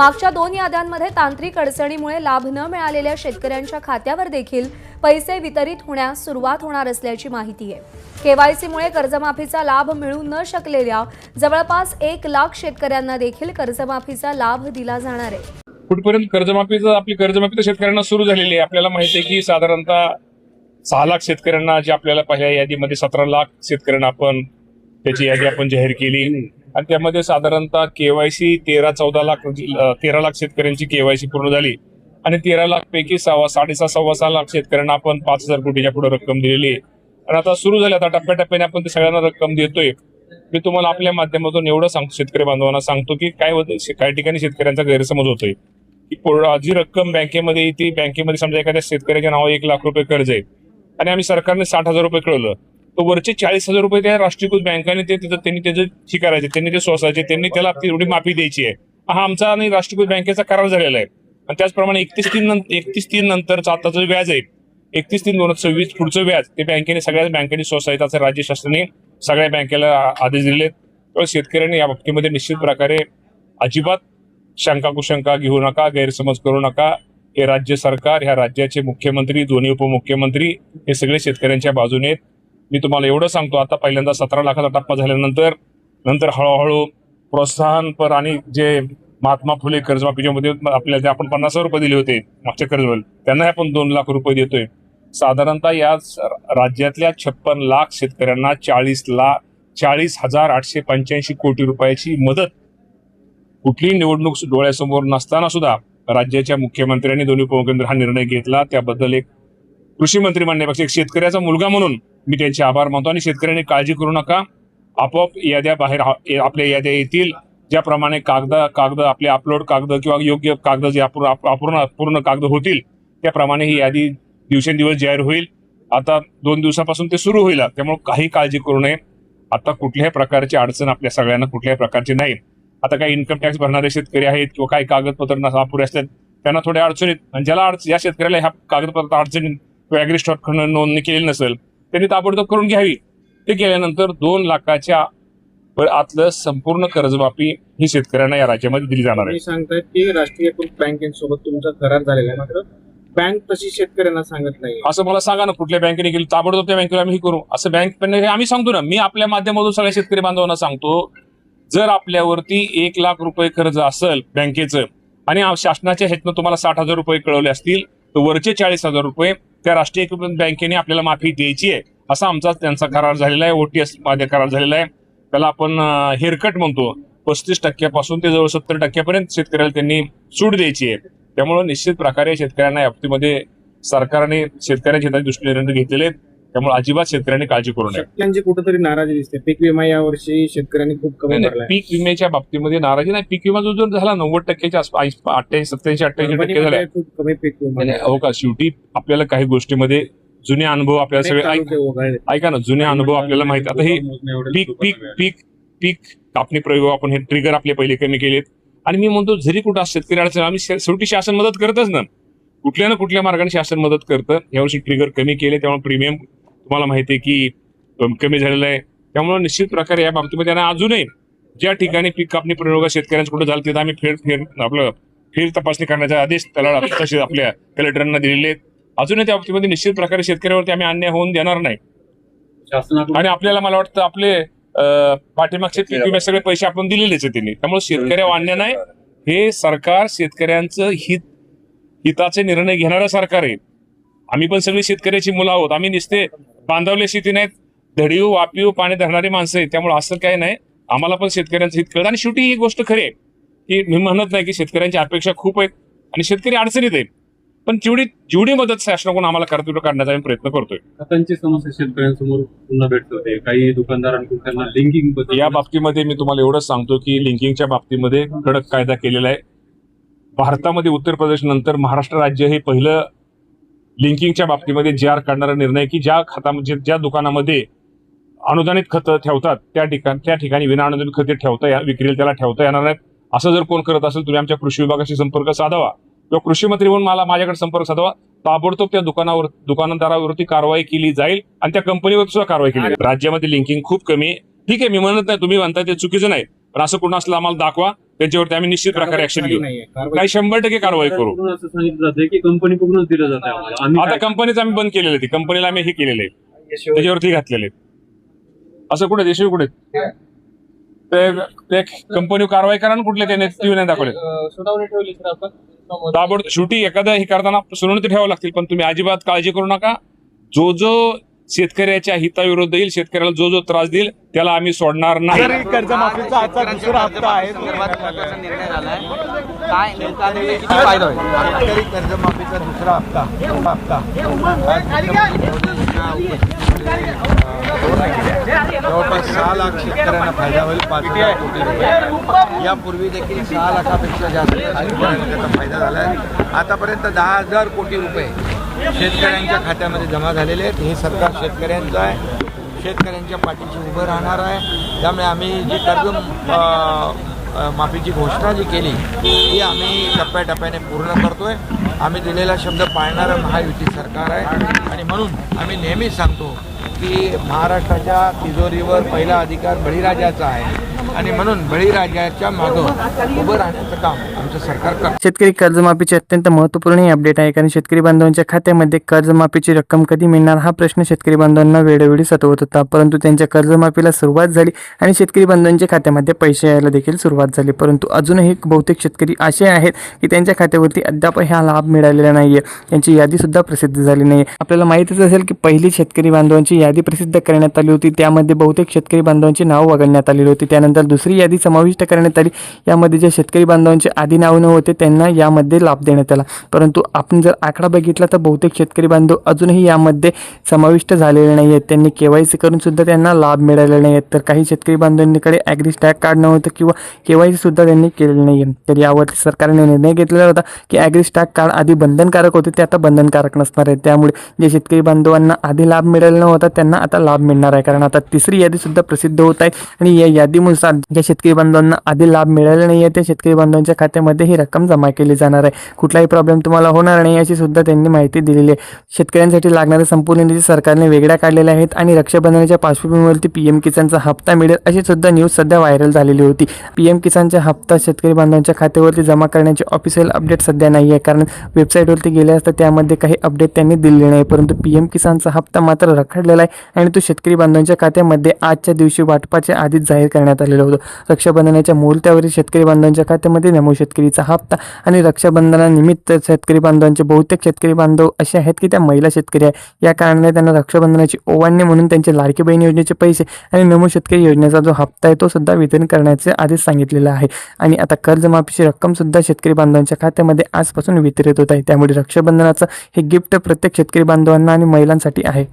मागच्या 2 याद्यांमध्ये तांत्रिक अडचणीमुळे लाभ न मिळालेल्या शेतकऱ्यांच्या खात्यावर देखील पैसे वितरित होण्यास सुरुवात होणार असल्याची माहिती आहे। केवायसीमुळे कर्जमाफीचा लाभ मिळू न शकलेल्या जवळपास 1 लाख शेतकऱ्यांना देखील कर्जमाफीचा लाभ दिला जाणार आहे। कुठपर्यंत आपली कर्जमाफी तर शेतकऱ्यांना सुरू झालेली आहे। आपल्याला माहिती आहे की साधारणतः 6 लाख शेतकऱ्यांना जे आपल्याला पहिल्या यादीमध्ये 17 लाख शेतकऱ्यांना आपण त्याची यादी आपण जाहीर केली आणि त्यामध्ये साधारणतः केवायसी 13 लाख शेतकऱ्यांची केवायसी पूर्ण झाली आणि 13 लाख पैकी 6.5 लाख शेतकऱ्यांना आपण 5,000 कोटीच्या पुढे रक्कम दिलेली आहे आणि आता सुरू झाली। आता टप्प्याटप्प्याने आपण सगळ्यांना रक्कम देतोय। मी तुम्हाला आपल्या माध्यमातून एवढं सांगतो, शेतकरी बांधवांना सांगतो की काय होतं, काही ठिकाणी शेतकऱ्यांचा गैरसमज होतोय की जी रक्कम बँकेमध्ये येते, बँकेमध्ये समजा एखाद्या शेतकऱ्याच्या नावावर 1 लाख रुपये कर्ज आहे आणि आम्ही सरकारने 60,000 रुपये कळवलं, तर वरचे 40,000 रुपये त्या राष्ट्रीयकृत बँकाने त्यांनी त्याचं हे करायचे, त्यांनी ते सोसायचे, त्यांनी त्याला एवढी माफी द्यायची आहे। हा आमचा आणि राष्ट्रीयकृत बँकेचा करार झालेला आहे आणि त्याचप्रमाणे 31/3 नंतरचं आता जो व्याज आहे 31/3/2026 पुढचं व्याज ते बँकेने सगळ्याच बँकेने सोसायटीचं राज्य शासनाने सगळ्या बँकेला आदेश दिले। तर शेतकऱ्यांनी या बाबतीमध्ये निश्चित प्रकारे अजिबात शंका कुशंका घेऊ नका, गैरसमज करू नका। हे राज्य सरकार, ह्या राज्याचे मुख्यमंत्री, दोन्ही उपमुख्यमंत्री हे सगळे शेतकऱ्यांच्या बाजूने आहेत। मी तुम्हाला एवढं सांगतो, आता पहिल्यांदा 17 लाखाचा टप्पा झाल्यानंतर हळूहळू प्रोत्साहनपर आणि जे महात्मा फुले कर्जमाफीच्या मध्ये आपल्याला आपण 50,000 रुपये दिले होते मागच्या कर्जवर, त्यांना आपण 2 लाख रुपये देतोय। साधारणतः या राज्यातल्या 56 लाख शेतकऱ्यांना 40,885 कोटी रुपयाची मदत, कुठलीही निवडणूक डोळ्यासमोर नसताना सुद्धा राज्याच्या मुख्यमंत्र्यांनी, दोन्ही उपमुख्यमंत्री हा निर्णय घेतला। त्याबद्दल एक कृषी मंत्री म्हणण्यापेक्षा एक शेतकऱ्याचा मुलगा म्हणून मी त्यांचे आभार मानतो आणि शेतकऱ्यांनी काळजी करू नका, आपोआप याद्या बाहेर आपल्या याद्या येतील। ज्याप्रमाणे कागद आपले अपलोड कागद किंवा योग्य कागद जे पूर्ण कागद होतील त्याप्रमाणे ही यादी दिवसेंदिवस जाहीर होईल। आता 2 दिवसापासून ते सुरू होईल, त्यामुळे काही काळजी करू नये। आता कुठल्याही प्रकारची अडचण आपल्या सगळ्यांना कुठल्याही प्रकारची नाही। आता काही इन्कम टॅक्स भरणारे शेतकरी आहेत किंवा काही कागदपत्र अपुरे असतात त्यांना थोड्या अडचणीत, आणि ज्या शेतकऱ्याला ह्या कागदपत्र अडचणीत किंवा ॲग्री स्टॉक नोंदणी केलेली नसेल त्यांनी ताबडतोब करून घ्यावी। ते केल्यानंतर 2 लाखाच्या आतलं संपूर्ण कर्जमाफी ही शेतकऱ्यांना या राज्यामध्ये दिली जाणार आहे। सांगतायत की राष्ट्रीयकृत बँकेसोबत तुमचा करार झालेला आहे, मात्र बँक तशी शेतकऱ्यांना सांगत नाही। असं मला सांगा ना, कुठल्या बँकेने केली, ताबडतोब त्या बँकेला आम्ही करू असं बँक आम्ही सांगतो ना। मी आपल्या माध्यमातून सगळ्या शेतकरी बांधवांना सांगतो, जर आपल्यावरती 1 लाख रुपये कर्ज असेल बँकेचं आणि शासनाच्या ह्यातनं तुम्हाला 60,000 रुपये कळवले असतील, तर वरचे 40,000 रुपये त्या राष्ट्रीयकृत बँकेने आपल्याला माफी द्यायची आहे, असा आमचा त्यांचा करार झालेला आहे। OTS मध्ये करार झालेला आहे, त्याला आपण हेअरकट म्हणतो। 35% ते जवळ 70% शेतकऱ्याला त्यांनी सूट द्यायची आहे। त्यामुळे निश्चित प्रकारे शेतकऱ्यांना या बाबतीमध्ये सरकारने शेतकऱ्यांच्या हिताचे दृष्टीने निर्णय घेतलेले आहेत, त्यामुळे अजिबात शेतकऱ्यांनी काळजी करू नये। शेतकऱ्यांची कुठेतरी नाराजी दिसते, पीक विमा यावर्षी शेतकऱ्यांनी खूप कमी भरला। पीक विम्याच्या बाबतीमध्ये नाराजी नाही, पीक विमा जो झाला 90%च्या 87-88% झाला खूप कमी पीक विमा। हो का, शेवटी आपल्याला काही गोष्टीमध्ये जुने अनुभव आपल्याला सगळे ऐका ना, जुने अनुभव आपल्याला माहिती। आता हे पीक कापणी प्रयोग आपण हे ट्रिगर आपले पहिले कमी केलेत आणि मी म्हणतो जरी कुठं शेतकरी अडचण आम्ही शेवटी शासन मदत करतच ना, कुठल्या ना कुठल्या मार्गाने शासन मदत करतं। यावर्षी ट्रिगर कमी केले, त्यामुळे प्रीमियम तुम्हाला माहिती आहे की कमी झालेलं आहे। त्यामुळे निश्चित प्रकारे या बाबतीमध्ये त्यांना अजूनही ज्या ठिकाणी पीक कापणी प्रयोग शेतकऱ्यांचं कुठं झालं तिथं आम्ही फेर तपासणी करण्याचा आदेश त्याला तसे आपल्या कलेक्टरांना दिलेले आहेत। अजूनही त्या बाबतीमध्ये निश्चित प्रकारे शेतकऱ्यावरती आम्ही अन्याय होऊन देणार नाही। आणि आपल्याला मला वाटतं आपले पाठीमागचे पीक विम्याचे सगळे पैसे आपण दिलेलेच आहेत त्यांनी, त्यामुळे शेतकऱ्यावर अन्याय नाही। हे सरकार शेतकऱ्यांचं हिताचे निर्णय घेणारं सरकार आहे। आम्ही पण सगळी शेतकऱ्याची मुलं आहोत, आम्ही नुसते बांधवले शेती नाहीत, धडीव वापीव पाणी धरणारी माणसं आहेत। त्यामुळे असं काय नाही, आम्हाला पण शेतकऱ्यांचं हित कळतं। आणि शेवटी ही गोष्ट खरी आहे की मी म्हणत नाही की शेतकऱ्यांची अपेक्षा खूप आहेत आणि शेतकरी अडचणीत आहेत, पण जेवढी मदत शासनाकडून आम्हाला करण्याचा आम्ही प्रयत्न करतोय। खतांची समस्या शेतकऱ्यांसमोर पुन्हा भेटते, काही दुकानदारांकडून त्यांना लिंकिंग या बाबतीमध्ये मी तुम्हाला एवढंच सांगतो की लिंकिंगच्या बाबतीमध्ये कडक कायदा केलेला आहे। भारतामध्ये उत्तर प्रदेश नंतर महाराष्ट्र राज्य हे पहिलं लिंकिंगच्या बाबतीमध्ये JR काढणारा निर्णय की ज्या दुकानामध्ये अनुदानित खतं ठेवतात त्या ठिकाणी विना अनुदानित खते विक्रीला त्याला ठेवता येणार नाहीत। असं जर कोण करत असेल तुम्ही आमच्या कृषी विभागाशी संपर्क साधावा किंवा कृषी मंत्री म्हणून माझ्याकडे संपर्क साधावा, ताबडतोब त्या दुकानदारावरती कारवाई केली जाईल आणि त्या कंपनीवर सुद्धा कारवाई केली जाईल। राज्यामध्ये लिंकिंग खूप कमी आहे, ठीक आहे, मी म्हणत नाही, तुम्ही म्हणताय ते चुकीचं नाही, पण असं कोण असलं आम्हाला दाखवा, त्यांच्यावरती आम्ही निश्चित प्रकारे ऍक्शन झाली घेऊ. नाहीये. कारवाई काही 100% कारवाई करू. सरकारकडून असं सांगितलं जातंय की कंपनीकडूनच दिलं जात आहे आम्हाला. आम्ही आता काय- कंपनीच आम्ही बंद केलेलं आहे, कंपनीला आम्ही हे केलेलं आहे, त्याच्यावरती घातलेले आहेत. असं कुठे देश कुठे ते कंपनी कारवाई करा ना, कुठले त्याने टीव्ही नाही दाखवले. सुनावणी ठेवली सर आपण ताबड शेवटी एखादं हे करताना सुनावणी तर ठेवावं लागतील, पण तुम्ही अजिबात काळजी करू नका. जो जो शेतकऱ्याच्या हिताविरुद्ध येईल, शेतकऱ्याला जो जो त्रास देईल त्याला आम्ही सोडणार नाही. कर्जमाफीचा आजचा दुसरा हप्ता आहे. निर्णय झालाय काय नेमका निर्णय किती फायदा होईल शेतकरी कर्जमाफीचा दुसरा हप्ता जवळपास 6 लाख शेतकऱ्यांना फायदा होईल. 5,000 कोटी रुपये. यापूर्वी देखील 6 लाखापेक्षा जास्त शेतकऱ्यांना त्याचा फायदा झाला आहे. आतापर्यंत 10,000 कोटी रुपये शेतकऱ्यांच्या खात्यामध्ये जमा झालेले आहेत. हे सरकार शेतकऱ्यांचं आहे, शेतकऱ्यांच्या पाठीशी उभं राहणार आहे. त्यामुळे आम्ही जी माफीची घोषणा जी केली ती आम्ही टप्प्याटप्प्याने पूर्ण करतोय. आम्ही दिलेला शब्द पाळणारं महायुती सरकार आहे आणि म्हणून आम्ही नेहमीच सांगतो की महाराष्ट्राच्या तिजोरीवर पहिला अधिकार बळीराजाचा आहे आणि म्हणून बळीराजाच्या मागं उभं राहण्याचं काम आमचं सरकार करतं. शेतकरी कर्जमाफीचे अत्यंत महत्त्वपूर्ण ही अपडेट आहे, कारण शेतकरी बांधवांच्या खात्यामध्ये कर्जमाफीची रक्कम कधी मिळणार हा प्रश्न शेतकरी बांधवांना वेळोवेळी सतवत होता. परंतु त्यांच्या कर्जमाफीला सुरुवात झाली आणि शेतकरी बांधवांच्या खात्यामध्ये पैसे यायला देखील सुरुवात झाली. परंतु अजूनही बहुतेक शेतकरी असे आहेत की त्यांच्या खात्यावरती अद्याप हा लाभ मिळालेला नाही आहे. त्यांची यादीसुद्धा प्रसिद्ध झाली नाही. आपल्याला माहितीच असेल की पहिली शेतकरी बांधवांची यादी प्रसिद्ध करण्यात आली होती, त्यामध्ये बहुतेक शेतकरी बांधवांची नाव वगळण्यात आलेली होती. त्यानंतर दुसरी यादी समाविष्ट करण्यात आली, यामध्ये जे शेतकरी बांधवांचे आधी नाव न होते त्यांना यामध्ये लाभ देण्यात आला. परंतु आपण जर आकडा बघितला तर बहुतेक शेतकरी बांधव अजूनही यामध्ये समाविष्ट झालेले नाही आहेत. त्यांनी KYC करून सुद्धा त्यांना लाभ मिळालेला नाही आहेत. तर काही शेतकरी बांधवांकडे ॲग्री स्टॅग कार्ड नव्हतं किंवा KYC सुद्धा त्यांनी केलेलं नाही आहे. तर यावरती सरकारने निर्णय घेतलेला होता की ॲग्री स्टॅग कार्ड आधी बंधनकारक होते, ते आता बंधनकारक नसणार आहे. त्यामुळे जे शेतकरी बांधवांना आधी लाभ मिळालेला नव्हता त्यांना आता लाभ मिळणार आहे, कारण आता तिसरी यादी सुद्धा प्रसिद्ध होत आहे आणि या यादीनुसार ज्या शेतकरी बांधवांना आधी लाभ मिळाला नाही आहे त्या शेतकरी बांधवांच्या खात्यामध्ये ही रक्कम जमा केली जाणार आहे. कुठलाही प्रॉब्लेम तुम्हाला होणार नाही याची सुद्धा त्यांनी माहिती दिलेली आहे. शेतकऱ्यांसाठी लागणारे संपूर्ण निधी सरकारने वेगळ्या काढलेले आहेत आणि रक्षाबंधनाच्या पार्श्वभूमीवरती PM किसानचा हप्ता मिळेल अशी सुद्धा न्यूज सध्या व्हायरल झालेली होती. PM किसानचा हप्ता शेतकरी बांधवांच्या खात्यावरती जमा करण्याचे ऑफिशियल अपडेट सध्या नाही आहे, कारण वेबसाईटवरती गेले असता त्यामध्ये काही अपडेट त्यांनी दिलेले नाही. परंतु PM किसानचा हप्ता मात्र रखडलेला आहे आणि तो शेतकरी बांधवांच्या खात्यामध्ये आजच्या दिवशी वाटपाच्या आधीच जाहीर करण्यात आलेलं होतं. रक्षाबंधनाच्या मुहूर्तावरील शेतकरी बांधवांच्या खात्यामध्ये नमो शेतकरीचा हप्ता आणि रक्षाबंधनानिमित्त शेतकरी बांधवांचे बहुतेक शेतकरी बांधव असे आहेत की त्या महिला शेतकरी आहे. या कारणाने त्यांना रक्षाबंधनाची ओवाळणी म्हणून त्यांचे लाडकी बहीण योजनेचे पैसे आणि नमो शेतकरी योजनेचा जो हप्ता आहे तो सुद्धा वितरण करण्याचे आदेश सांगितलेला आहे. आणि आता कर्जमाफीची रक्कम सुद्धा शेतकरी बांधवांच्या खात्यामध्ये आजपासून वितरित होत आहे. त्यामुळे रक्षाबंधनाचं हे गिफ्ट प्रत्येक शेतकरी बांधवांना आणि महिलांसाठी आहे.